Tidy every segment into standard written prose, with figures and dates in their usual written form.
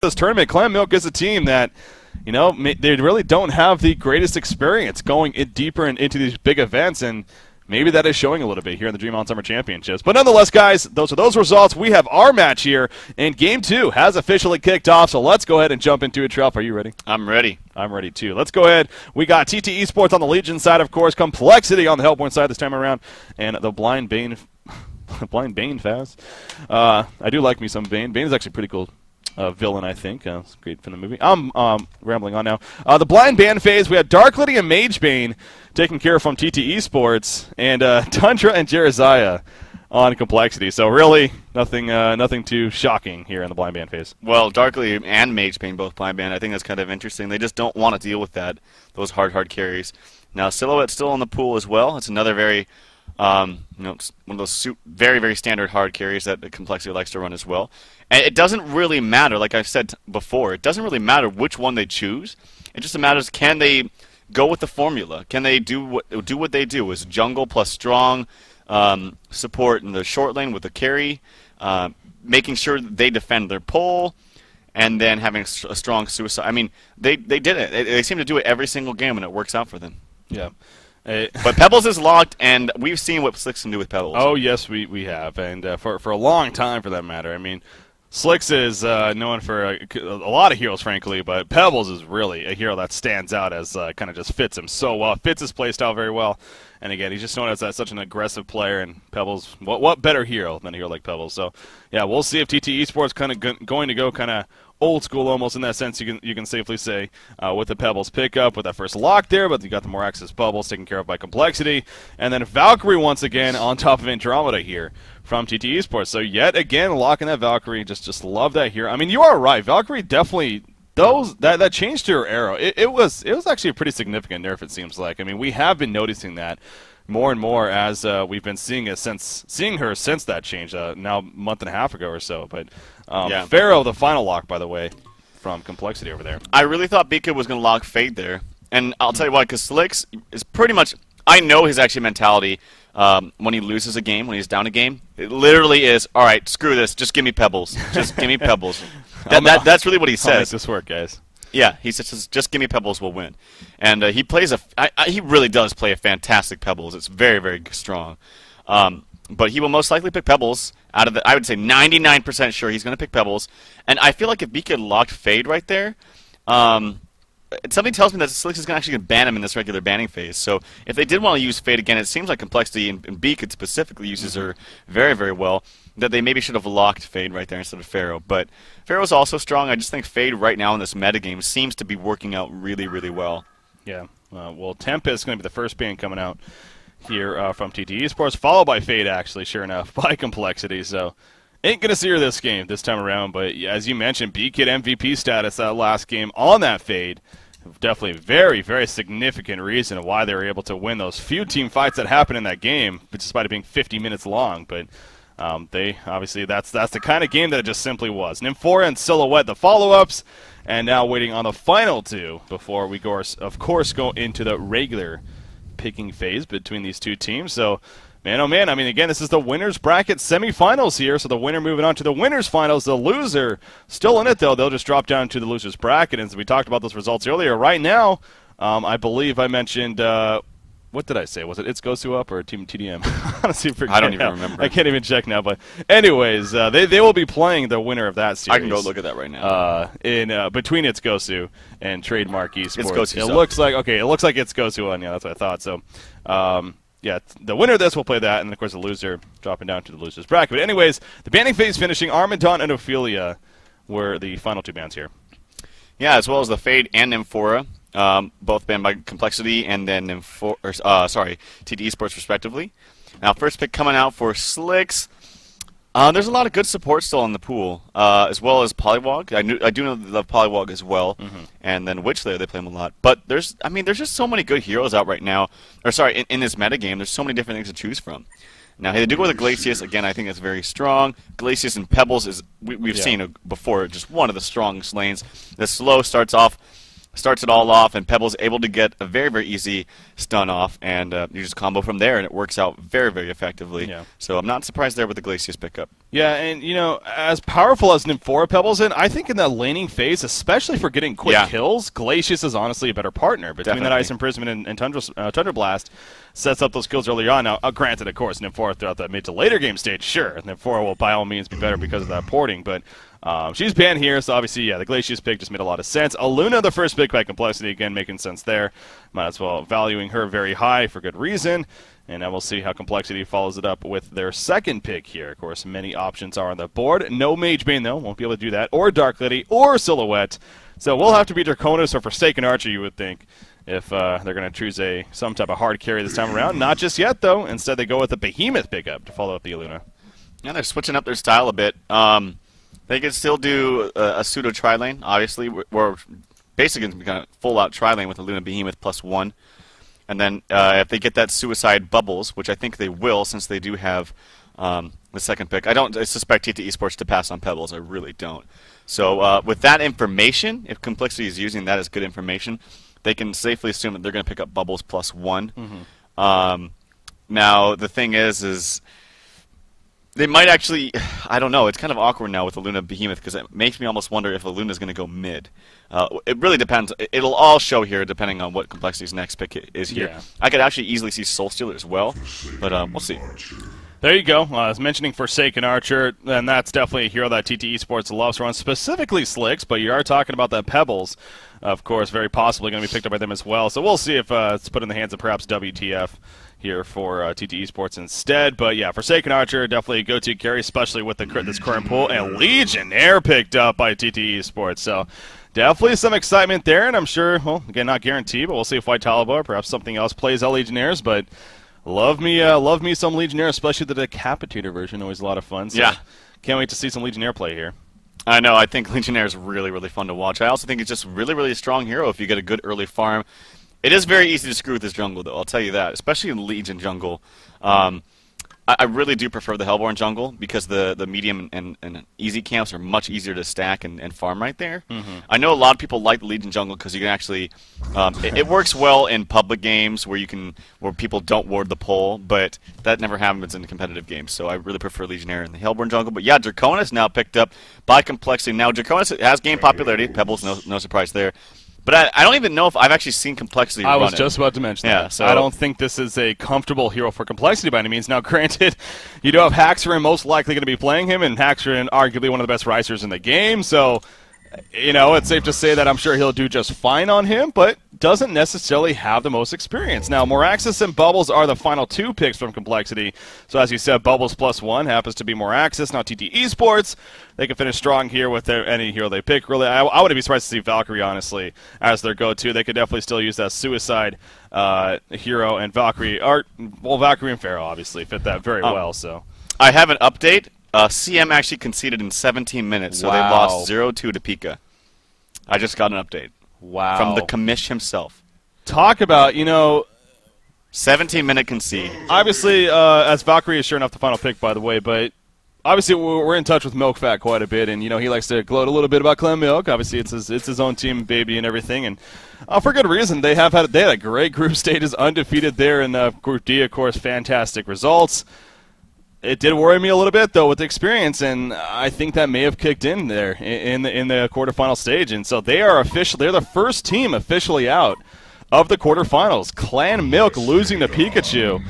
This tournament, Clam Milk is a team that, you know, they really don't have the greatest experience going deeper into these big events, and maybe that is showing a little bit here in the DreamHoN Summer Championships. But nonetheless, guys, those are those results. We have our match here, and Game 2 has officially kicked off, so let's go ahead and jump into it. Treff, are you ready? I'm ready. I'm ready, too. Let's go ahead. We got TteS Esports on the Legion side, of course, Complexity on the Hellborn side this time around, and the Blind Bane Faz. I do like me some Bane. Bane is actually pretty cool. Villain, I think. It's great for the movie. I'm rambling on now. The blind band phase, we had Dark Liddy and Mage Bane taken care of from TteS Esports, and Tundra and Jeremiah on Complexity. So really, nothing too shocking here in the blind band phase. Well, Dark Liddy and Mage Bane both blind band. I think that's kind of interesting. They just don't want to deal with those hard carries. Now, Silhouette's still in the pool as well. It's another very one of those very standard hard carries that Complexity likes to run as well. And it doesn't really matter, like I've said before, it doesn't really matter which one they choose. It just matters, can they go with the formula? Can they do what they do? Is jungle plus strong support in the short lane with the carry, making sure that they defend their pull, and then having a strong suicide. I mean, they did it. They seem to do it every single game, and it works out for them. Yeah. But Pebbles is locked, and we've seen what Slicks can do with Pebbles. Oh, yes, we have, and for a long time, for that matter. I mean, Slicks is known for a lot of heroes, frankly, but Pebbles is really a hero that stands out as kind of just fits him so well, fits his playstyle very well. And again, he's just known as such an aggressive player, and Pebbles, what better hero than a hero like Pebbles? So, yeah, we'll see if TteS Esports kind of going to go kind of old school almost in that sense, you can safely say, with the Pebbles pickup, with that first lock there, but you got the more access Bubbles taken care of by Complexity, and then Valkyrie once again on top of Andromeda here from TteS Esports. So yet again, locking that Valkyrie, just love that here. I mean, you are right, Valkyrie definitely, that change to her arrow, it was actually a pretty significant nerf, it seems like. I mean, we have been noticing that more and more as we've been seeing her since that change, now a month and a half ago or so. But yeah. Pharaoh, the final lock, by the way, from Complexity over there. I really thought Bika was going to lock Fade there, and I'll tell you why, because Slicks is pretty much, I know his actual mentality when he loses a game, when he's down a game. It literally is, all right, screw this, just give me Pebbles. Just give me Pebbles. That's really what he says. I'll make this work, guys. Yeah, he says, just give me Pebbles, we'll win. And he plays he really does play a fantastic Pebbles. It's very strong. But he will most likely pick Pebbles out of I would say 99% sure he's going to pick Pebbles. And I feel like if Bika locked Fade right there, something tells me that Slicks is actually going to ban him in this regular banning phase. So if they did want to use Fade again, it seems like Complexity and Bika specifically uses her very well, that they maybe should have locked Fade right there instead of Pharaoh. But Pharaoh's also strong. I just think Fade right now in this metagame seems to be working out really well. Yeah. Well, Tempest is going to be the first ban coming out here from TteS Esports, followed by Fade, actually, sure enough, by Complexity. So ain't going to see her this game, this time around. But as you mentioned, B-Kid MVP status that last game on that Fade. Definitely very significant reason why they were able to win those few team fights that happened in that game, despite it being 50 minutes long. But they obviously that's the kind of game that it just simply was. Nymphora and Silhouette, the follow-ups, and now waiting on the final two before we go, of course, go into the regular picking phase between these two teams. So, man, oh man, I mean, again, this is the winner's bracket semifinals here. So the winner moving on to the winner's finals. The loser still in it, though. They'll just drop down to the loser's bracket. And as we talked about those results earlier, right now, I believe I mentioned, what did I say? Was it It's Gosu up or Team TDM? Honestly, I don't even remember. I can't even check now. But anyways, they will be playing the winner of that series. I can go look at that right now. Between It's Gosu and Trademark Esports. It looks like It's Gosu on. Yeah, that's what I thought. So, yeah, the winner of this will play that, and then, of course, the loser dropping down to the loser's bracket. But anyways, the banning phase finishing, Armadon and Ophelia were the final two bans here. Yeah, as well as the Fade and Nymphora. Both banned by Complexity and then TteS Esports respectively. Now, first pick coming out for Slicks. There's a lot of good support still in the pool, as well as Polywog. I do know they love Polywog as well, and then Witchlayer, they play him a lot. But there's just so many good heroes out right now. Or sorry, in this metagame, there's so many different things to choose from. Now, they do go with the Glacius. Again, I think that's very strong. Glacius and Pebbles is we've seen before, just one of the strongest lanes. The slow starts off starts it all off, and Pebble's able to get a very, very easy stun off, and you just combo from there, and it works out very, very effectively. Yeah. So I'm not surprised there with the Glacius pickup. Yeah, and, you know, as powerful as Nymphora Pebble's in, I think in that laning phase, especially for getting quick kills, Glacius is honestly a better partner. Between that Ice Imprisonment and Tundra Blast, sets up those kills early on. Now, granted, of course, Nymphora throughout that mid to later game stage, sure, Nymphora will by all means be better because of that porting, but she's banned here, so obviously, yeah, the Glacius pick just made a lot of sense. Aluna, the first pick by Complexity, again, making sense there. Might as well valuing her very high for good reason. And then we'll see how Complexity follows it up with their second pick here. Of course, many options are on the board. No Mage Bane, though. Won't be able to do that. Or Dark Lady, or Silhouette. So we'll have to be Draconis or Forsaken Archer, you would think, if they're going to choose some type of hard carry this time around. Not just yet, though. Instead, they go with the Behemoth pickup to follow up the Aluna. Yeah, they're switching up their style a bit. They could still do a pseudo tri-lane, obviously. We're basically going to be kind of full-out tri-lane with Aluna Behemoth +1. And then if they get that Suicide Bubbles, which I think they will since they do have the second pick. I suspect TteS Esports to pass on Pebbles. I really don't. So with that information, if Complexity is using that as good information, they can safely assume that they're going to pick up Bubbles +1. Mm-hmm. Now, the thing is they might actually, I don't know, it's kind of awkward now with Aluna Behemoth because it makes me almost wonder if Aluna's going to go mid. It really depends. It'll all show here depending on what Complexity's next pick is here. Yeah. I could actually easily see Soul Stealer as well, but we'll see. There you go. I was mentioning Forsaken Archer, and that's definitely a hero that TteS Esports loves to run, specifically Slicks, but you are talking about that Pebbles, of course, very possibly going to be picked up by them as well. So we'll see if it's put in the hands of perhaps WTF here for TteS Esports instead. But yeah, Forsaken Archer, definitely a go-to carry, especially with this current pool. And Legionnaire picked up by TteS Esports. So definitely some excitement there, and I'm sure, well, again, not guaranteed, but we'll see if White Talibor or perhaps something else plays out Legionnaires. But love me some Legionnaire, especially the Decapitator version. Always a lot of fun. So yeah. Can't wait to see some Legionnaire play here. I know. I think Legionnaire is really, really fun to watch. I also think it's just really, really a strong hero if you get a good early farm. It is very easy to screw with this jungle, though, I'll tell you that, especially in Legion jungle. I really do prefer the Hellborn jungle because the medium and easy camps are much easier to stack and farm right there. Mm-hmm. I know a lot of people like the Legion jungle because you can actually it works well in public games where people don't ward the pole, but that never happens in competitive games. So I really prefer Legionnaire in the Hellborn jungle. But yeah, Draconis now picked up by Complexity. Now Draconis has gained popularity. Pebbles, no surprise there. But I don't even know if I've actually seen Complexity run it. I was just about to mention that. So I don't think this is a comfortable hero for Complexity by any means. Now, granted, you do have Haxorin most likely going to be playing him, and Haxorin arguably one of the best Risers in the game, so, you know, it's safe to say that I'm sure he'll do just fine on him, but doesn't necessarily have the most experience. Now, Moraxis and Bubbles are the final two picks from Complexity. So, as you said, Bubbles +1 happens to be Moraxis, not TteS Esports. They can finish strong here with any hero they pick. Really, I wouldn't be surprised to see Valkyrie, honestly, as their go-to. They could definitely still use that Suicide hero, and Valkyrie, Valkyrie and Pharaoh, obviously, fit that very well. So, I have an update. CM actually conceded in 17 minutes, so they lost 0-2 to Pika. I just got an update. Wow. From the commish himself. Talk about, 17-minute concede. Obviously, as Valkyrie is sure enough the final pick, by the way, but obviously we're in touch with Milkfat quite a bit, and, he likes to gloat a little bit about Clem Milk. Obviously, it's his own team, baby, and everything, and for good reason. They had a great group stages, undefeated there in Group D, of course, fantastic results. It did worry me a little bit, though, with the experience, and I think that may have kicked in there in the quarterfinal stage. And so they're the first team officially out of the quarterfinals. Clan Milk losing to Pikachu.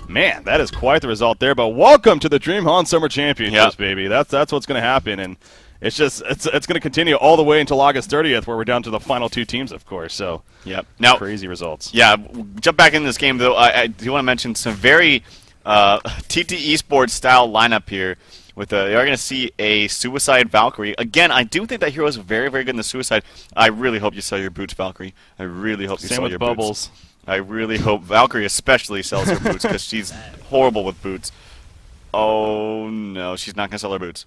Man, that is quite the result there. But welcome to the DreamHoN Summer Championships, baby. That's what's going to happen, and it's going to continue all the way until August 30th, where we're down to the final two teams, of course. So, now crazy results. Yeah, jump back into this game though. I do want to mention some very TteS Esports style lineup here. With you're going to see a Suicide Valkyrie. Again, I do think that hero is very, very good in the Suicide. I really hope you sell your boots, Valkyrie. I really hope you sell your Bubbles. Boots. I really hope Valkyrie especially sells her boots because she's horrible with boots. Oh no, she's not going to sell her boots.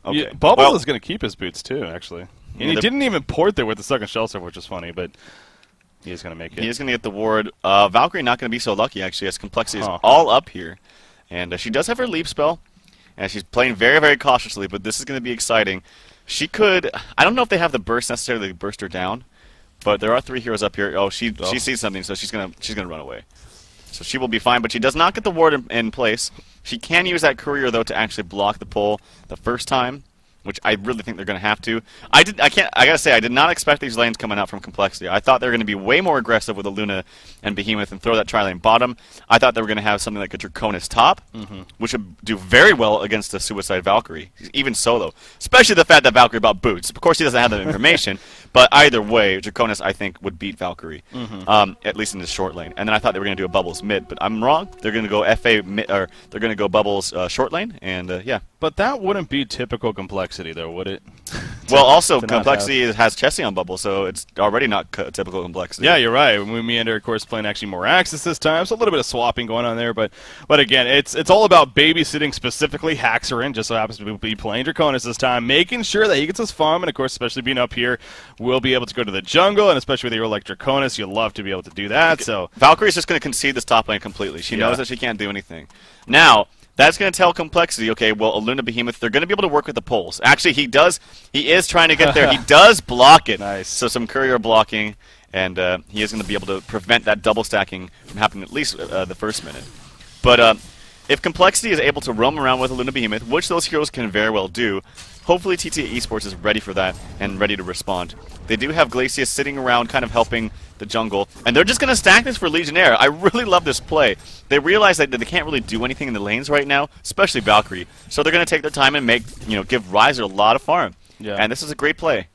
Okay. Yeah, Bubbles is going to keep his boots too, actually. And he didn't even port there with the second shell serve, which is funny, but he is going to make it. He is going to get the ward. Valkyrie not going to be so lucky, actually, as Complexity is all up here. And she does have her leap spell, and she's playing very, very cautiously, but this is going to be exciting. She could. I don't know if they have the burst necessarily to burst her down, but there are 3 heroes up here. Oh, she sees something, so she's gonna run away. So she will be fine, but she does not get the ward in place. She can use that courier though to actually block the pull the first time, which I really think they're going to have to. I gotta say, I did not expect these lanes coming out from Complexity. I thought they were going to be way more aggressive with the Luna and Behemoth and throw that tri-lane bottom. I thought they were going to have something like a Draconis top, which would do very well against a Suicide Valkyrie, even solo. Especially the fact that Valkyrie bought boots. Of course, he doesn't have that information, but either way, Draconis, I think, would beat Valkyrie, at least in the short lane. And then I thought they were going to do a Bubbles mid, but I'm wrong. They're going to go FA mid, or they're going to go Bubbles short lane, and yeah. But that wouldn't be typical Complexity, though, would it? Well, also, Complexity has Chessie on Bubble, so it's already not typical Complexity. Yeah, you're right. We meander, of course, playing actually more Axis this time, so a little bit of swapping going on there. But again, it's all about babysitting specifically Haxerin, just so happens to be playing Draconis this time, making sure that he gets his farm, and of course, especially being up here, we'll be able to go to the jungle, and especially with a hero like Draconis, you'll love to be able to do that. So Valkyrie's just going to concede this top lane completely. She knows that she can't do anything. Now, that's going to tell Complexity, okay, well, Luna Behemoth, they're going to be able to work with the pulls. Actually, he is trying to get there. He does block it. Nice. So some courier blocking, and he is going to be able to prevent that double stacking from happening at least the first minute. But if Complexity is able to roam around with a Luna Behemoth, which those heroes can very well do, hopefully TTA Esports is ready for that and ready to respond. They do have Glacius sitting around kind of helping the jungle, and they're just going to stack this for Legionnaire. I really love this play. They realize that they can't really do anything in the lanes right now, especially Valkyrie. So they're going to take their time and give Riser a lot of farm. Yeah. And this is a great play.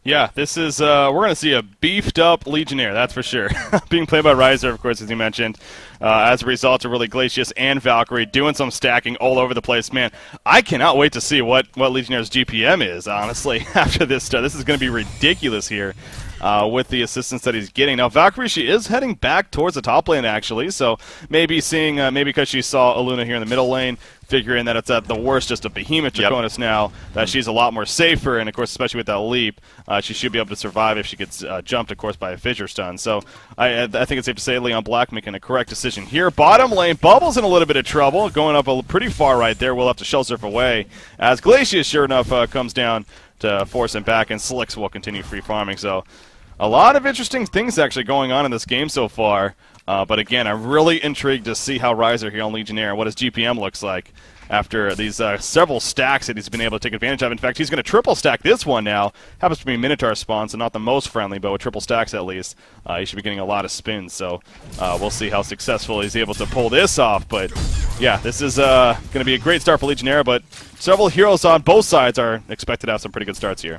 Yeah, this is, we're going to see a beefed-up Legionnaire, that's for sure. Being played by Riser, of course, as you mentioned. As a result of really Glacius and Valkyrie doing some stacking all over the place. Man, I cannot wait to see what Legionnaire's GPM is, honestly, after this stuff. This is going to be ridiculous here. With the assistance that he's getting. Now, Valkyrie, she is heading back towards the top lane, actually, so maybe seeing, maybe because she saw Aluna here in the middle lane, figuring that it's at the worst just a Behemoth Draconis now, that she's a lot more safer, and of course, especially with that leap, she should be able to survive if she gets jumped, of course, by a Fissure Stun. So I think it's safe to say Leon Black making a correct decision here. Bottom lane, Bubble's in a little bit of trouble, going up pretty far right there. We'll have to shell surf away, as Glacius, sure enough, comes down to force him back, and Slicks will continue free farming. So a lot of interesting things actually going on in this game so far. But again, I'm really intrigued to see how Riser here on Legionnaire and what his GPM looks like after these several stacks that he's been able to take advantage of. In fact, he's going to triple stack this one now. Happens to be Minotaur spawn, so not the most friendly, but with triple stacks at least, he should be getting a lot of spins. So we'll see how successful he's able to pull this off. But yeah, this is going to be a great start for Legionnaire, but several heroes on both sides are expected to have some pretty good starts here.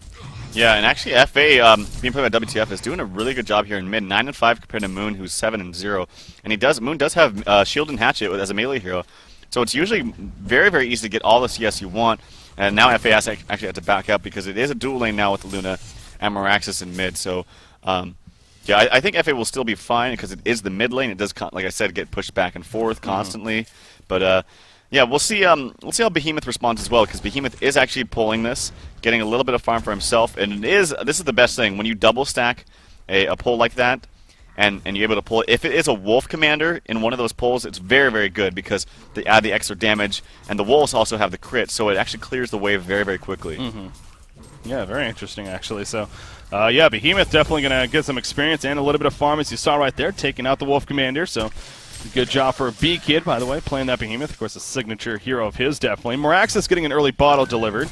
Yeah, and actually FA, being played by WTF, is doing a really good job here in mid. 9-5 compared to Moon, who's 7-0. And Moon does have Shield and Hatchet as a melee hero. So it's usually very, very easy to get all the CS you want. And now FA has actually had to back up because it is a dual lane now with the Luna and Meraxis in mid. So, yeah, I think FA will still be fine because it is the mid lane. It does, like I said, get pushed back and forth constantly. But, yeah, we'll see how Behemoth responds as well, because Behemoth is actually pulling this, getting a little bit of farm for himself, and this is the best thing. When you double stack a pull like that, and you're able to pull it, if it is a Wolf Commander in one of those pulls, it's very, very good, because they add the extra damage, and the Wolves also have the crit, so it actually clears the wave very, very quickly. Yeah, very interesting, actually. So, yeah, Behemoth definitely going to get some experience and a little bit of farm, as you saw right there, taking out the Wolf Commander, so good job for B-Kid, by the way, playing that Behemoth. Of course, a signature hero of his, definitely. Meraxis getting an early bottle delivered.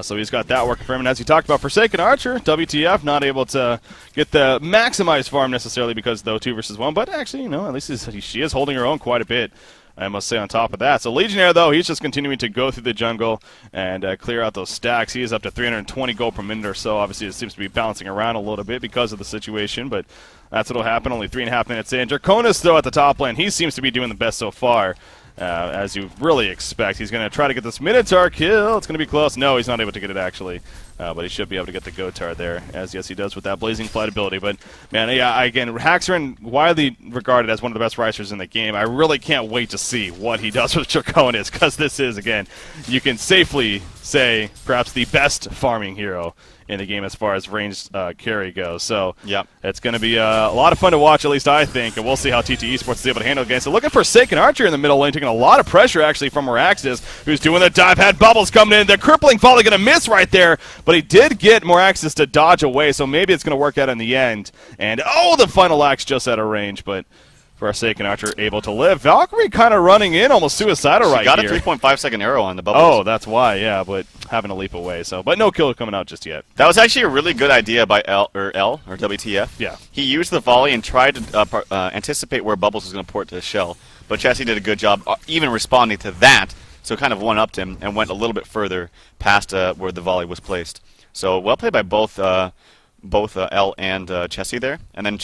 So he's got that working for him. And as you talked about, Forsaken Archer, WTF, not able to get the maximized farm necessarily because, though, 2 versus 1. But actually, you know, at least she is holding her own quite a bit, I must say, on top of that. So Legionnaire, though, he's just continuing to go through the jungle and clear out those stacks. He is up to 320 gold per minute or so. Obviously, it seems to be bouncing around a little bit because of the situation, but that's what will happen. Only 3.5 minutes in. Draconis, though, at the top lane, he seems to be doing the best so far. As you really expect. He's going to try to get this Minotaur kill. It's going to be close. No, he's not able to get it, actually. But he should be able to get the Gotar there, as yes, he does with that Blazing Flight ability. But, man, yeah, again, Haxerin, widely regarded as one of the best Risers in the game. I really can't wait to see what he does with Draconis, because this is, again, you can safely say perhaps the best farming hero in the game as far as ranged carry goes. So yep, it's going to be a lot of fun to watch, at least I think, and we'll see how TteS Esports is able to handle the game. So looking for Forsaken Archer in the middle lane, taking a lot of pressure actually from Meraxis, who's doing the dive. Had Bubbles coming in. The crippling volley going to miss right there, But he did get more access to dodge away, so maybe it's going to work out in the end. And, oh, the final axe just out of range, but Forsaken Archer able to live. Valkyrie kind of running in, almost suicidal right here. Got a 3.5-second arrow on the bubbles. Oh, that's why, yeah, but having to leap away. So, but no kill coming out just yet. That was actually a really good idea by L or WTF. Yeah. He used the volley and tried to anticipate where Bubbles was going to port to the shell, but TteS did a good job even responding to that, so kind of one-upped him and went a little bit further past where the volley was placed. So well played by both L and Chessie there, and then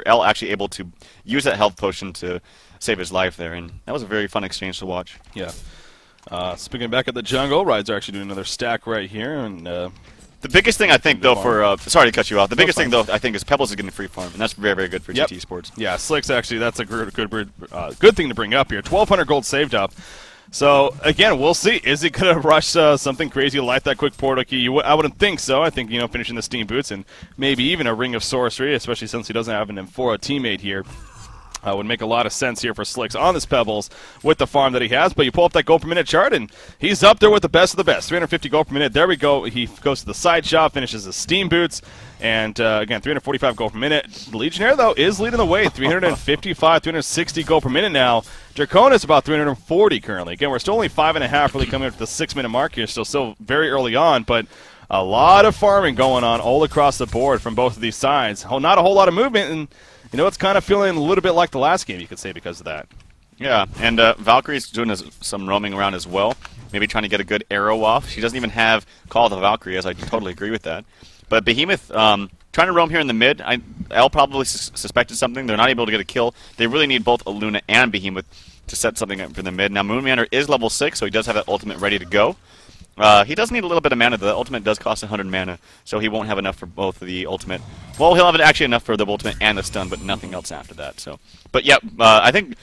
L actually able to use that health potion to save his life there, and that was a very fun exchange to watch. Yeah. Speaking back at the jungle, Rides are actually doing another stack right here, and the biggest thing I think though sorry to cut you off. The biggest thing though I think is Pebbles is getting free farm, and that's very, very good for TT Sports. Yeah, Slick's actually that's a good thing to bring up here. 1,200 gold saved up. So, again, we'll see. Is it going to rush something crazy like that quick portal key? I wouldn't think so. I think, finishing the Steam Boots and maybe even a Ring of Sorcery, especially since he doesn't have an Amphora teammate here. Would make a lot of sense here for Slicks on this Pebbles with the farm that he has. But you pull up that gold per minute chart, and he's up there with the best of the best. 350 gold per minute. There we go. He goes to the side shop, finishes his Steam Boots. And, again, 345 gold per minute. Legionnaire, though, is leading the way. 355, 360 gold per minute now. DreamHoN is about 340 currently. Again, we're still only 5.5 really coming up to the 6-minute mark here. Still very early on, but a lot of farming going on all across the board from both of these sides. Not a whole lot of movement, and it's kind of feeling a little bit like the last game, you could say, because of that. Yeah, and Valkyrie's doing some roaming around as well, maybe trying to get a good arrow off. She doesn't even have Call the Valkyrie, as I totally agree with that. But Behemoth trying to roam here in the mid. L probably suspected something. They're not able to get a kill. They really need both Aluna and Behemoth to set something up for the mid. Now, Moonmander is level 6, so he does have that ultimate ready to go. He does need a little bit of mana, though. The ultimate does cost 100 mana, so he won't have enough for both of the ultimate. Well, he'll have actually enough for the ultimate and the stun, but nothing else after that. So, but yeah, I think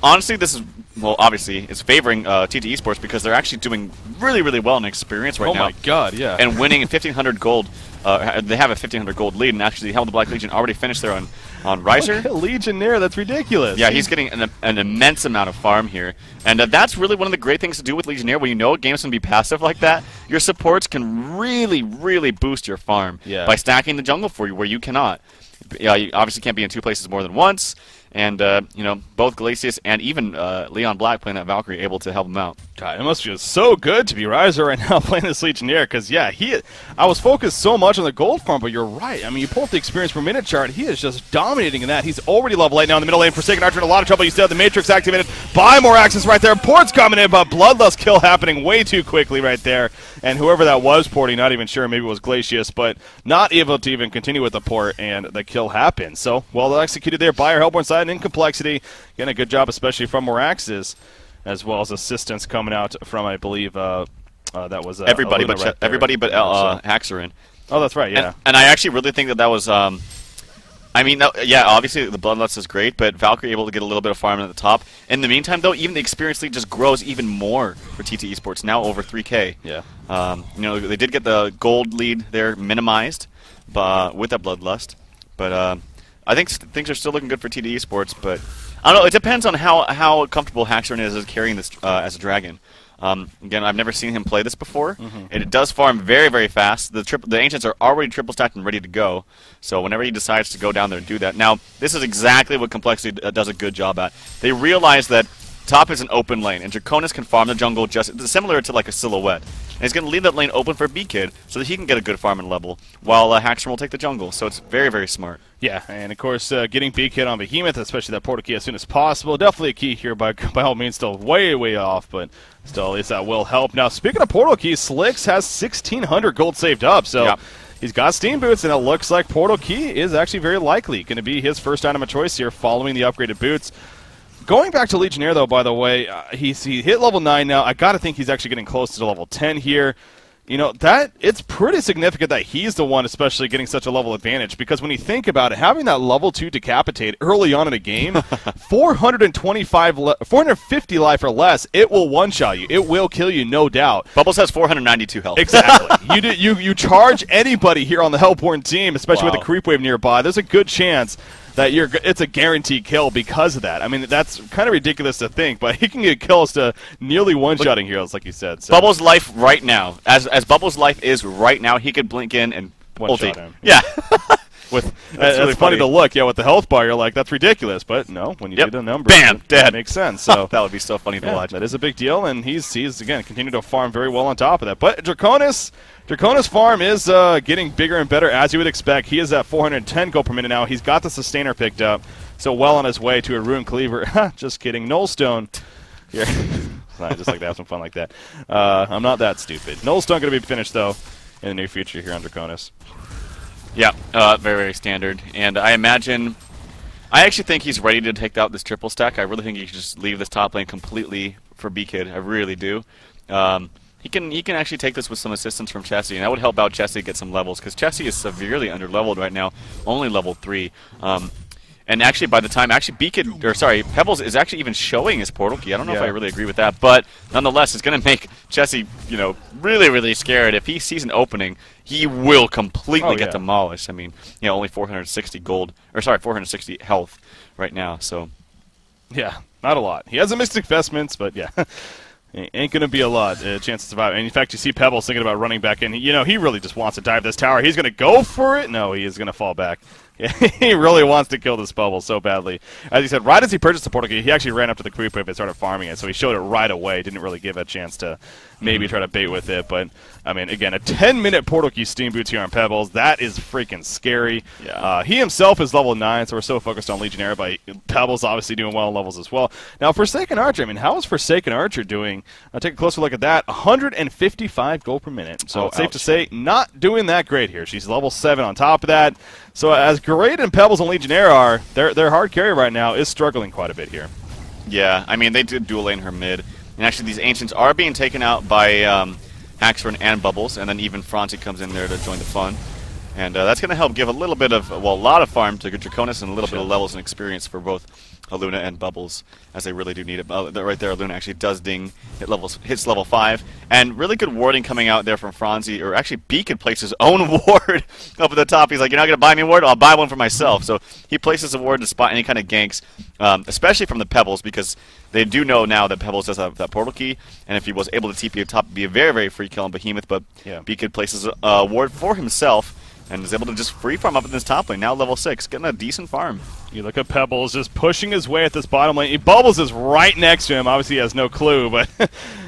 honestly this is, well, obviously it's favoring TT Esports because they're actually doing really, really well in experience right now. Oh my god, yeah. And winning 1,500 gold. They have a 1,500 gold lead, and actually Hell of the Black Legion already finished there on Riser. Legionnaire, that's ridiculous. Yeah, he's getting an immense amount of farm here. And that's really one of the great things to do with Legionnaire. When you know a game's going to be passive like that, your supports can really, really boost your farm by stacking the jungle for you where you cannot. Yeah, you obviously can't be in two places more than once. And, both Glacius and even Leon Black playing that Valkyrie able to help him out. God, it must feel so good to be Riser right now playing this Legionnaire because, yeah, I was focused so much on the gold farm, but you're right. I mean, you pull up the experience per minute chart, he is just dominating in that. He's already level 8 now in the middle lane. Forsaken Archer in a lot of trouble. You still have the Matrix activated. Buy more access right there. Port's coming in, but Bloodlust kill happening way too quickly right there. And whoever that was porting, not even sure, maybe it was Glacius, but not able to even continue with the port, and the kill happened. So, well executed there by our Hellborn side and in complexity. Again, a good job, especially from Morax's, as well as assistance coming out from, I believe, that was everybody but Haxerin. Oh, that's right, yeah. And I actually really think that was, yeah, obviously the Bloodlust is great, but Valkyrie able to get a little bit of farm at the top. In the meantime, though, even the experience lead just grows even more for TT Esports, now over 3K. Yeah. They did get the gold lead there minimized with that Bloodlust, but I think things are still looking good for TT Esports, but I don't know. It depends on how comfortable Haxerin is carrying this as a dragon. Again, I've never seen him play this before. It does farm very, very fast. The Ancients are already triple stacked and ready to go, so whenever he decides to go down there and do that. Now, this is exactly what Complexity does a good job at. They realize that top is an open lane, and DreamHoN can farm the jungle just similar to like a Silhouette. And he's going to leave that lane open for B-Kid so that he can get a good farming level, while Haxerin will take the jungle. So it's very, very smart. Yeah, and of course, getting B-Kid on Behemoth, especially that portal key as soon as possible, definitely a key here. By all means, still way, way off, but still, at least that will help. Now, speaking of portal keys, Slicks has 1,600 gold saved up, so he's got Steam Boots, and it looks like portal key is actually very likely going to be his first item of choice here following the upgraded boots. Going back to Legionnaire, though, by the way, he hit level 9 now. I got to think he's actually getting close to level 10 here. It's pretty significant that he's the one especially getting such a level advantage, because when you think about it, having that level 2 decapitate early on in a game, 450 life or less, it will one-shot you. It will kill you, no doubt. Bubbles has 492 health. Exactly. you charge anybody here on the Hellborn team, especially with the creep wave nearby. There's a good chance that it's a guaranteed kill because of that. I mean, that's kind of ridiculous to think, but he can get kills to nearly one-shotting heroes, like you said. So. Bubbles' life right now, as Bubbles' life is right now, he could blink in and one-shot him. Yeah. With that's really funny to look. Yeah, with the health bar, you're like, that's ridiculous. But no, when you do the numbers, bam, dead. That makes sense. So that would be so funny to watch. That is a big deal, and he's again continuing to farm very well on top of that. But Draconis farm is getting bigger and better as you would expect. He is at 410 gold per minute now. He's got the sustainer picked up, so well on his way to a rune cleaver. Just kidding. Nullstone here. I just like to have some fun like that. I'm not that stupid. Nullstone going to be finished though in the near future here on Draconis. Yeah, very, very standard. And I actually think he's ready to take out this triple stack. I really think he should just leave this top lane completely for B-Kid. I really do. He can actually take this with some assistance from Chessie, and that would help out Chessie get some levels, because Chessie is severely under-leveled right now, only level 3. And actually, by the time Pebbles is actually even showing his portal key. I don't know if I really agree with that, but nonetheless, it's going to make Chessie, really, really scared. If he sees an opening, he will completely get demolished. I mean, only 460 460 health right now. So, yeah, not a lot. He has a Mystic Vestments, but yeah. Ain't going to be a lot chance to survive. And in fact, you see Pebbles thinking about running back in. He really just wants to dive this tower. He's going to go for it. No, he is going to fall back. He really wants to kill this bubble so badly. As he said, right as he purchased the portal key, he actually ran up to the creep wave and started farming it. So he showed it right away. Didn't really give it a chance to maybe try to bait with it. But, I mean, again, a 10-minute portal key steam boots here on Pebbles. That is freaking scary. Yeah. He himself is level 9, so we're so focused on Legionnaire, but Pebbles obviously doing well in levels as well. Now, Forsaken Archer, I mean, how is Forsaken Archer doing? I'll take a closer look at that. 155 gold per minute. So it's safe to say, not doing that great here. She's level 7 on top of that. So as great and Pebbles and Legionnaire are, their hard carry right now is struggling quite a bit here. Yeah, I mean, they did dual lane her mid. And actually, these Ancients are being taken out by Axford and Bubbles, and then even Franzi comes in there to join the fun. And that's going to help give a little bit of, a lot of farm to Draconis and a little bit of levels and experience for both Luna and Bubbles, as they really do need it. Right there, Luna actually does ding, hits level 5. And really good warding coming out there from Franzi, or actually Beacon placed his own ward up at the top. He's like, you're not going to buy me a ward? I'll buy one for myself. So he places a ward to spot any kind of ganks, especially from the Pebbles, because they do know now that Pebbles does have that portal key, and if he was able to TP up top, it'd be a very, very free kill on Behemoth, but Beacon places a ward for himself, and is able to just free farm up in this top lane, now level 6, getting a decent farm. You look at Pebbles just pushing his way at this bottom lane. Bubbles is right next to him. Obviously he has no clue, but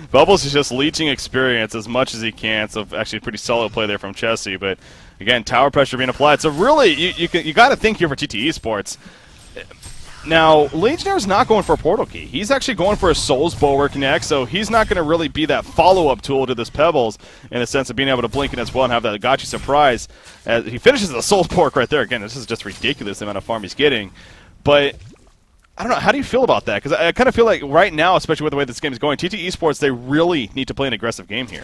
Bubbles is just leeching experience as much as he can. So actually pretty solid play there from Chessie, but again, tower pressure being applied. So really, you got to think here for TteS Sports. Now, Legionnaire's not going for a portal key. He's actually going for a Soul's Bulwark next, so he's not going to really be that follow-up tool to this Pebbles in the sense of being able to blink in as well and have that gotcha surprise. As he finishes the Soul's Bulwark right there. Again, this is just ridiculous the amount of farm he's getting. But I don't know, how do you feel about that? Because I kind of feel like right now, especially with the way this game is going, TteS Sports, they really need to play an aggressive game here.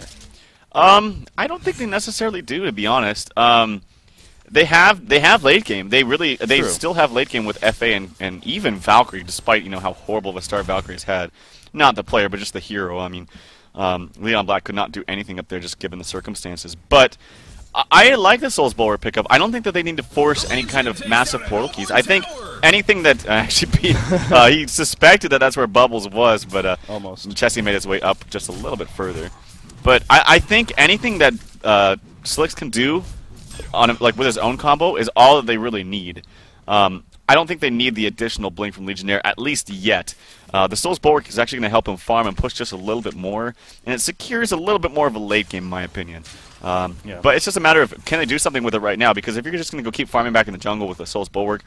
I don't think they necessarily do, to be honest. They have late game. They still have late game with FA and even Valkyrie, despite how horrible of a start Valkyrie's had. Not the player, but just the hero. I mean, Leon Black could not do anything up there just given the circumstances. But I like the Soul's Bulwark pickup. I don't think that they need to force any kind of massive portal keys. I think anything that actually he suspected that that's where Bubbles was, but almost Chessie made his way up just a little bit further. But I think anything that Slicks can do with his own combo is all that they really need. I don't think they need the additional blink from Legionnaire, at least yet. The Soul's Bulwark is actually going to help him farm and push just a little bit more, and it secures a little bit more of a late game, in my opinion. But it's just a matter of, can they do something with it right now? Because if you're just going to go keep farming back in the jungle with the Soul's Bulwark,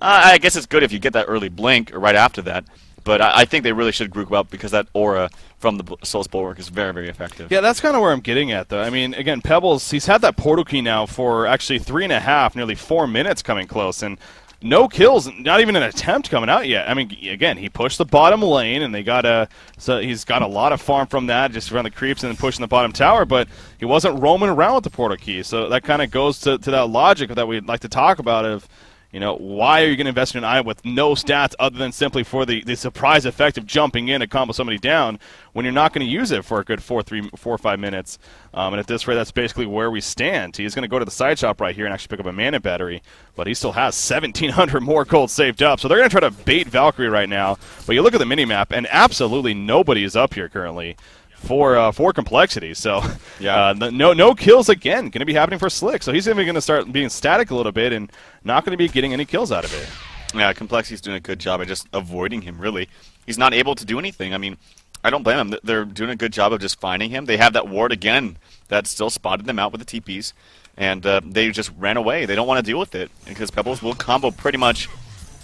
I guess it's good if you get that early blink or right after that. But I think they really should group up because that aura from the Soul's Bulwark is very, very effective. Yeah, that's kind of where I'm getting at, though. I mean, again, Pebbles, he's had that portal key now for actually 3.5, nearly 4 minutes coming close, and no kills, not even an attempt coming out yet. I mean, again, he pushed the bottom lane, and so he's got a lot of farm from that, just around the creeps and then pushing the bottom tower, but he wasn't roaming around with the portal key. So that kind of goes to that logic that we'd like to talk about of, You know, why are you going to invest in an item with no stats other than simply for the surprise effect of jumping in to combo somebody down when you're not going to use it for a good 4 or 5 minutes? And at this rate, that's basically where we stand. He's going to go to the side shop right here and actually pick up a mana battery, but he still has 1,700 more gold saved up. So they're going to try to bait Valkyrie right now. But you look at the minimap, and absolutely nobody is up here currently for complexity. So yeah, no kills again going to be happening for Slick. So he's even going to start being static a little bit and not going to be getting any kills out of it. Yeah, Complexity's doing a good job of just avoiding him, really. He's not able to do anything. I mean, I don't blame them. They're doing a good job of just finding him. They have that ward again that still spotted them out with the TPs, and they just ran away. They don't want to deal with it because Pebbles will combo pretty much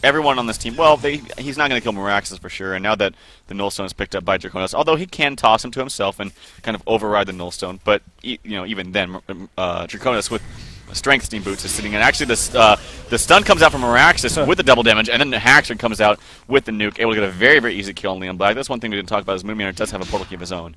everyone on this team. Well, he's not going to kill Meraxes for sure, and now that the Nullstone is picked up by Draconis, although he can toss him to himself and kind of override the Nullstone, but even then, Draconis with Strength Steam Boots is sitting in. Actually, the stun comes out from Meraxes with the double damage, and then the Haxor comes out with the nuke, able to get a very, very easy kill on Leon Black. That's one thing we didn't talk about is Moonmeter does have a portal key of his own.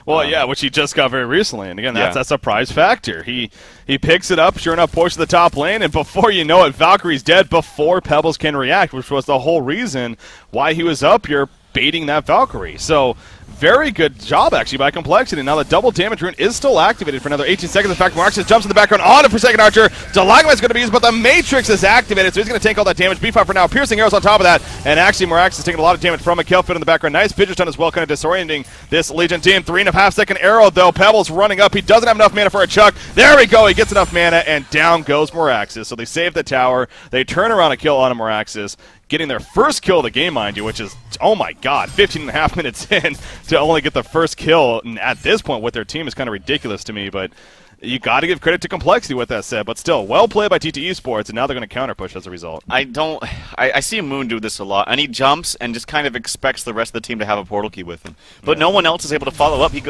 Well, yeah, which he just got very recently, and again, that's a prize factor. He picks it up, sure enough, pushes the top lane, and before you know it, Valkyrie's dead before Pebbles can react, which was the whole reason why he was up here baiting that Valkyrie. So very good job, actually, by Complexity. Now the double damage rune is still activated for another 18 seconds. In fact, Marxus jumps in the background on a Forsaken Archer. Delagma is going to be used, but the Matrix is activated, so he's going to take all that damage. B5 for now. Piercing arrows on top of that, and actually Meraxes is taking a lot of damage from a Kelfit in the background. Nice Fidget Stun as well, kind of disorienting this Legion team. 3.5 second arrow, though. Pebbles running up. He doesn't have enough mana for a chuck. There we go. He gets enough mana, and down goes Meraxes. So they save the tower. They turn around a kill on a Meraxes, getting their first kill of the game, mind you, which is, oh my god, 15.5 minutes in to only get the first kill at this point with their team is kind of ridiculous to me, but you got to give credit to Complexity with that said, but still, well played by TteS Sports, and now they're going to counter push as a result. I see Moon do this a lot, and he jumps and just kind of expects the rest of the team to have a portal key with him. But no one else is able to follow up. He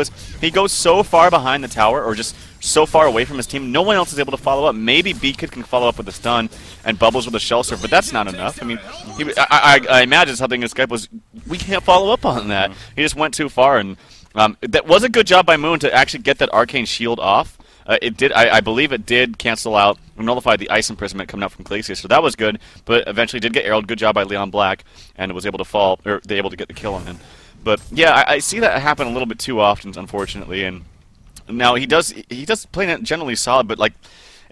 goes so far behind the tower, or just so far away from his team, no one else is able to follow up. Maybe B-Kid can follow up with a stun and Bubbles with a shell serve, but that's not enough. I mean, I imagine something in Skype was, we can't follow up on that. He just went too far, and that was a good job by Moon to actually get that Arcane Shield off. I believe it did cancel out or nullify the Ice Imprisonment coming out from Glacier, so that was good, but eventually did get arrowed. Good job by Leon Black, and was able to fall, or they able to get the kill on him. But yeah, I see that happen a little bit too often, unfortunately, and now he does play it generally solid, but like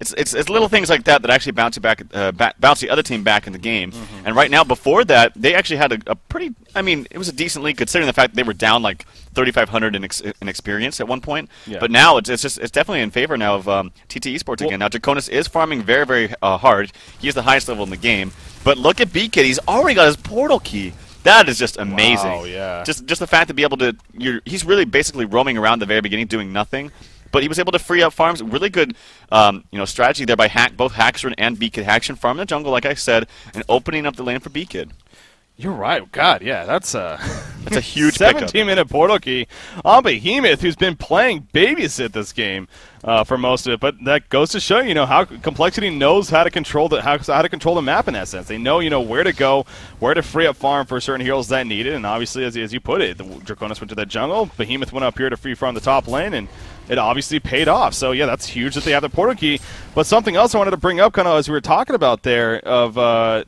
it's little things like that that actually bounce the other team back in the game. And right now, before that, they actually had a pretty, I mean, it was a decent lead considering the fact that they were down like 3,500 in experience at one point. Yeah. But now it's definitely in favor now of TteS Sports again. Now Draconis is farming very, very hard. He is the highest level in the game. But look at B-Kid, he's already got his portal key. That is just amazing. Wow, yeah. Just the fact to be able to, he's really basically roaming around the very beginning doing nothing. But he was able to free up farms. Really good, strategy there by both Haxor and B-Kid. Haxor farming the jungle, like I said, and opening up the lane for B-Kid. You're right. God, yeah, that's a huge 17-minute portal key on Behemoth, who's been playing babysit this game for most of it. But that goes to show you, how Complexity knows how to control the map in that sense. They know, where to go, where to free up farm for certain heroes that need it. And obviously, as you put it, the Draconis went to the jungle. Behemoth went up here to free farm the top lane, and it obviously paid off. So yeah, that's huge that they have the portal key. But something else I wanted to bring up, kind of as we were talking about there, of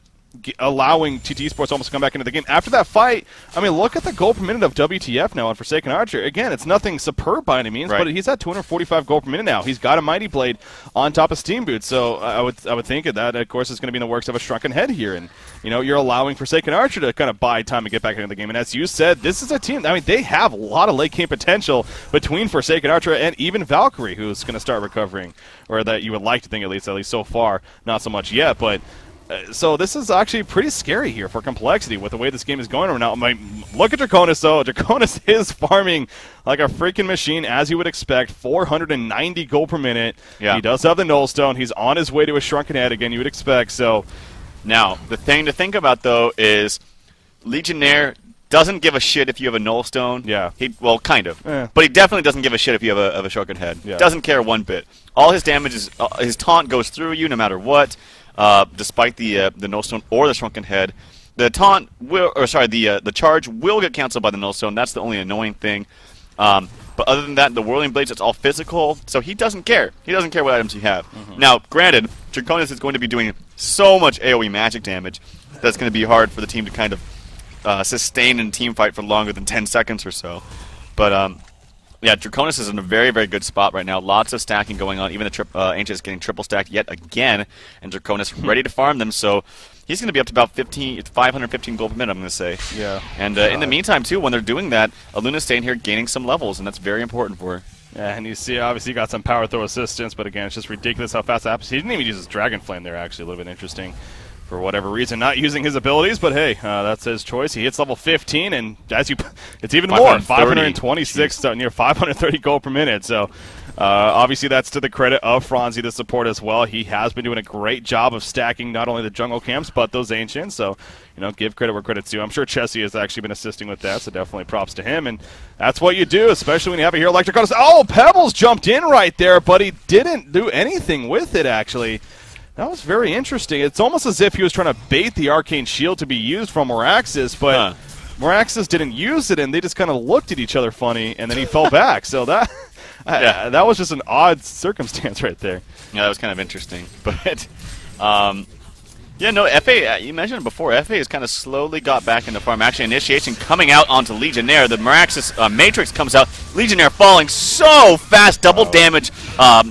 allowing TteS Sports almost to come back into the game. After that fight, I mean, look at the gold per minute of WTF now on Forsaken Archer. Again, it's nothing superb by any means, but he's at 245 gold per minute now. He's got a Mighty Blade on top of Steam Boots, so I would think that, of course, is going to be in the works of a Shrunken Head here, and you're allowing Forsaken Archer to kind of buy time to get back into the game. And as you said, this is a team, I mean, they have a lot of late game potential between Forsaken Archer and even Valkyrie, who's going to start recovering, or that you would like to think at least so far. Not so much yet, but so this is actually pretty scary here for Complexity with the way this game is going right now. Look at Draconis, though. Draconis is farming like a freaking machine, as you would expect. 490 gold per minute. Yeah. He does have the Nullstone. He's on his way to a Shrunken Head again, you would expect. So now, the thing to think about, though, is Legionnaire doesn't give a shit if you have a Nullstone. Yeah. Well, kind of. But he definitely doesn't give a shit if you have a Shrunken Head. Yeah. Doesn't care one bit. All his damage is, his taunt goes through you no matter what. Despite the Nullstone or the Shrunken Head, the taunt will, or sorry, the charge will get canceled by the Nullstone. That's the only annoying thing. But other than that, the Whirling Blades, it's all physical, so he doesn't care. He doesn't care what items you have. Now, granted, Draconis is going to be doing so much AoE magic damage that's going to be hard for the team to kind of sustain in a team fight for longer than 10 seconds or so. But yeah, Draconis is in a very, very good spot right now. Lots of stacking going on. Even the Ancient is getting triple stacked yet again, and Draconis ready to farm them. So he's going to be up to about 515 gold per minute, I'm going to say. Yeah. And in the meantime, too, when they're doing that, Aluna's staying here gaining some levels, and that's very important for her. Yeah, and you see, obviously, you got some power throw assistance, but again, it's just ridiculous how fast that happens. He didn't even use his Dragon Flame there, actually, a little bit interesting. For whatever reason, not using his abilities, but hey, that's his choice. He hits level 15, and as it's even more, 526, near 530 gold per minute. So, obviously, that's to the credit of Franzi, the support as well. He has been doing a great job of stacking not only the jungle camps, but those Ancients. So, give credit where credit's due. I'm sure Chessie has actually been assisting with that, so definitely props to him. And that's what you do, especially when you have a hero like Draconis. Oh, Pebbles jumped in right there, but he didn't do anything with it, actually. That was very interesting. It's almost as if he was trying to bait the Arcane Shield to be used from Moraxis, but Moraxis didn't use it, and they just kind of looked at each other funny, and then he fell back. So that that was just an odd circumstance right there. Yeah, that was kind of interesting. But, yeah, no, FA, you mentioned it before, FA has kind of slowly got back into farm. Actually, initiation coming out onto Legionnaire. The Moraxis Matrix comes out. Legionnaire falling so fast. Double damage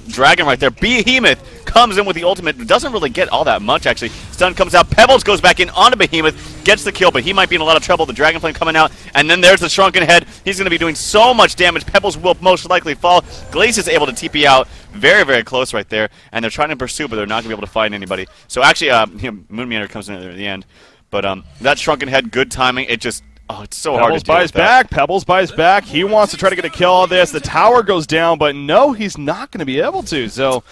Dragon right there. Behemoth comes in with the ultimate. Doesn't really get all that much, actually. Stun comes out. Pebbles goes back in onto Behemoth. Gets the kill, but he might be in a lot of trouble. The Dragon Flame coming out. And then there's the Shrunken Head. He's going to be doing so much damage. Pebbles will most likely fall. Glace is able to TP out. Very, very close right there. And they're trying to pursue, but they're not going to be able to find anybody. So actually, Moon Meander comes in at the end. But that Shrunken Head, good timing. It just... Oh, it's so hard to deal with that. Pebbles buys back. He wants to try to get a kill on this. The tower goes down, but no, he's not going to be able to. So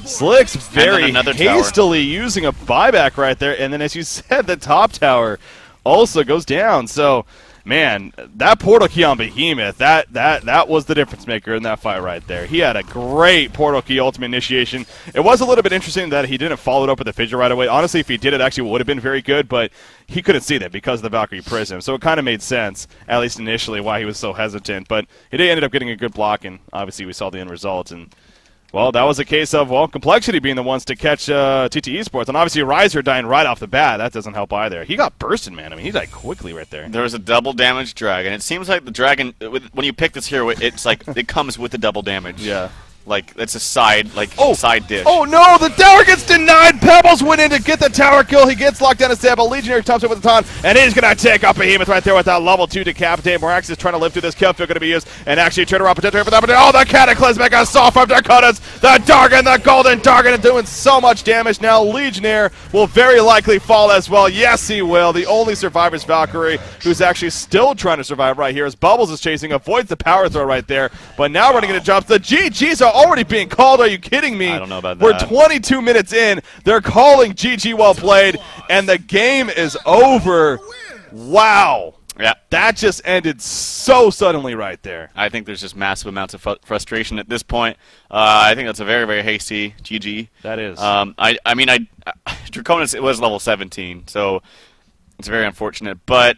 Slick's very hastily using a buyback right there. And then, as you said, the top tower also goes down. So, man, that portal key on Behemoth, that was the difference maker in that fight right there. He had a great portal key ultimate initiation. It was a little bit interesting that he didn't follow it up with the fissure right away. Honestly, if he did, it actually would have been very good, but he couldn't see that because of the Valkyrie Prism. So it kind of made sense, at least initially, why he was so hesitant. But he ended up getting a good block, and obviously we saw the end result. And well, that was a case of, well, Complexity being the ones to catch TteS Sports. And obviously Riser dying right off the bat. That doesn't help either. He got bursted, man. I mean, he died quickly right there. There was a double damage Dragon. It seems like the Dragon, when you pick this hero, it's like it comes with the double damage. Yeah. Like, it's a side, side dish. Oh, no! The tower gets denied! Pebbles went in to get the tower kill. He gets locked down a stab. Legionnaire comes in with the taunt, and he's going to take out Behemoth right there with that level 2 decapitate. Moraxis is trying to live through this kill. Field going to be used, and actually turn around potentially for that. Oh, the Cataclysmic assault from Draconis! The Dargon, the Golden Dargon, doing so much damage now. Legionnaire will very likely fall as well. Yes, he will. The only survivor is Valkyrie, who's actually still trying to survive right here as Bubbles is chasing, avoids the power throw right there, but now running into jumps. The GGs are already being called. Are you kidding me? I don't know about that. We're 22 minutes in. They're calling GG well played, and the game is over. Wow. Yeah. That just ended so suddenly right there. I think there's just massive amounts of frustration at this point. I think that's a very, very hasty GG. That is. I mean, Draconis, it was level 17, so it's very unfortunate, but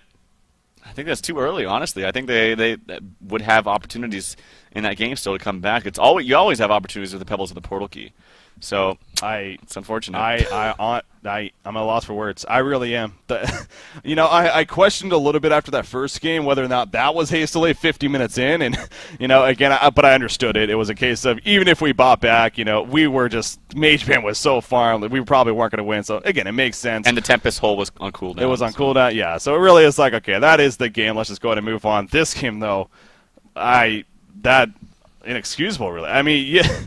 I think that's too early, honestly. I think they would have opportunities in that game still to come back. You always have opportunities with the Pebbles of the portal key. So it's unfortunate. I'm at a loss for words. I really am. I questioned a little bit after that first game whether or not that was hastily 50 minutes in, and again, but I understood it. It was a case of even if we bought back, we were just Mage Band was so far, we probably weren't going to win. So again, it makes sense. And the Tempest hole was on cooldown. It was on cooldown, yeah. So it really is like, okay, that is the game. Let's just go ahead and move on. This game though, that inexcusable, really. I mean, yeah.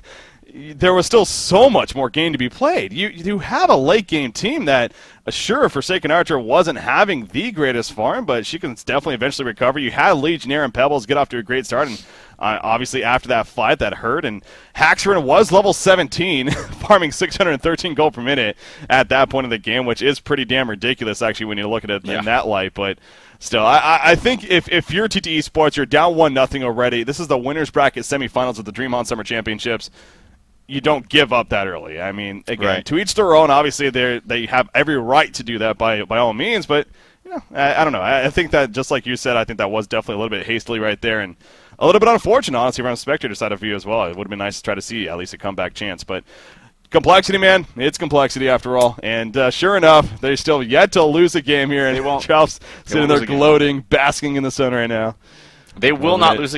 There was still so much more game to be played. You have a late game team that, sure, Forsaken Archer wasn't having the greatest farm, but she can definitely eventually recover. You had Legionnaire and Pebbles get off to a great start, and obviously after that fight that hurt, and Haxrin was level 17, farming 613 gold per minute at that point in the game, which is pretty damn ridiculous actually when you look at it in that light, but still, I think if you're TteS Sports, you're down 1-0 already. This is the winner's bracket semifinals of the DreamHoN Summer Championships. You don't give up that early. I mean, again, to each their own. Obviously, they have every right to do that by all means. But I don't know. I think that just like you said, I think that was definitely a little bit hastily right there, and a little bit unfortunate, honestly, from a spectator side of view as well. It would have been nice to try to see at least a comeback chance. But Complexity, man. It's complexity after all. And sure enough, they're still yet to lose a game here. And They won't. Chop's sitting there lose a game. gloating, basking in the sun right now. They will not lose a